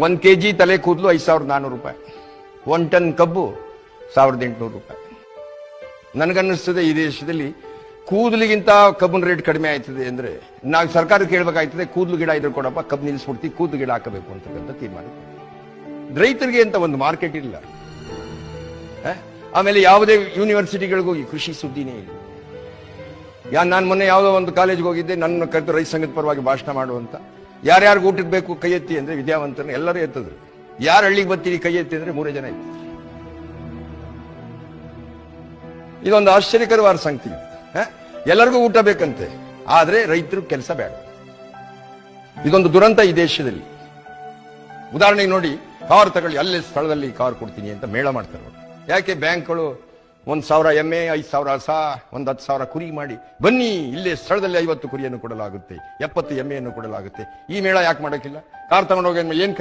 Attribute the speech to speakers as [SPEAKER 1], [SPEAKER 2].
[SPEAKER 1] 1 kg ತಲೆ ಕೂದಲು 5400 ರೂಪಾಯಿ, 1 ಟನ್ ಕಬ್ಬು 1800 ರೂಪಾಯಿ. ನನಗನ್ನಿಸ್ತದೆ ಈ ದೇಶದಲ್ಲಿ ಕೂದಲಿಗಿಂತ ಕಬ್ಬಿನ ರೇಟ್ ಕಡಿಮೆ ಆಯ್ತದೆ ಅಂದ್ರೆ ನಾವು ಸರ್ಕಾರಕ್ಕೆ ಹೇಳ್ಬೇಕಾಯ್ತದೆ, ಕೂದಲು ಗಿಡ ಇದ್ರೆ ಕೊಡಪ್ಪ, ಕಬ್ಬು ನಿಲ್ಲಿಸ್ಬಿಡ್ತೀವಿ, ಕೂದಲು ಗಿಡ ಹಾಕಬೇಕು ಅಂತಕ್ಕಂಥ ತೀರ್ಮಾನ. ರೈತರಿಗೆ ಅಂತ ಒಂದು ಮಾರ್ಕೆಟ್ ಇಲ್ಲ. ಆಮೇಲೆ ಯಾವುದೇ ಯೂನಿವರ್ಸಿಟಿಗಳಿಗೂ ಈ ಕೃಷಿ ಸುದ್ದಿನೇ ಇಲ್ಲ. ನಾನು ಮೊನ್ನೆ ಯಾವುದೋ ಒಂದು ಕಾಲೇಜ್ಗೆ ಹೋಗಿದ್ದೆ, ನನ್ನ ಕರೆದು ರೈತ ಸಂಘದ ಪರವಾಗಿ ಭಾಷಣ ಮಾಡುವಂತ. ಯಾರ್ಯಾರು ಊಟಕ್ಕೆ ಬೇಕು ಕೈ ಎತ್ತಿ ಅಂದ್ರೆ ವಿದ್ಯಾವಂತರನ್ನ ಎಲ್ಲರೂ ಎತ್ತಿದ್ರು. ಯಾರು ಹಳ್ಳಿಗೆ ಬರ್ತೀರಿ ಕೈ ಎತ್ತಿ ಅಂದ್ರೆ 3 ಜನ ಇತ್ತು. ಇದೊಂದು ಆಶ್ಚರ್ಯಕರವಾದ ಸಂಗತಿ. ಎಲ್ಲರಿಗೂ ಊಟ ಬೇಕಂತೆ, ಆದ್ರೆ ರೈತರು ಕೆಲಸ ಬೇಡ. ಇದೊಂದು ದುರಂತ ಈ ದೇಶದಲ್ಲಿ. ಉದಾಹರಣೆಗೆ ನೋಡಿ, ಕಾರ್ ತಗೊಳ್ಳಿ, ಅಲ್ಲೇ ಸ್ಥಳದಲ್ಲಿ ಕಾರ್ ಕೊಡ್ತೀನಿ ಅಂತ ಮೇಳ ಮಾಡ್ತಾರೆ. ಯಾಕೆ ಬ್ಯಾಂಕ್ಗಳು 1000 ಎಮ್ಮೆ, 5000 ಹಸ, 10,000 ಕುರಿ ಮಾಡಿ ಬನ್ನಿ, ಇಲ್ಲೇ ಸ್ಥಳದಲ್ಲಿ 50 ಕುರಿಯನ್ನು ಕೊಡಲಾಗುತ್ತೆ, 70 ಎಮ್ಮೆಯನ್ನು ಕೊಡಲಾಗುತ್ತೆ. ಈ ಮೇಳ ಯಾಕೆ ಮಾಡಕ್ಕಿಲ್ಲ? ಕಾರ್ ತಗೊಂಡೋಗಿ ಏನ್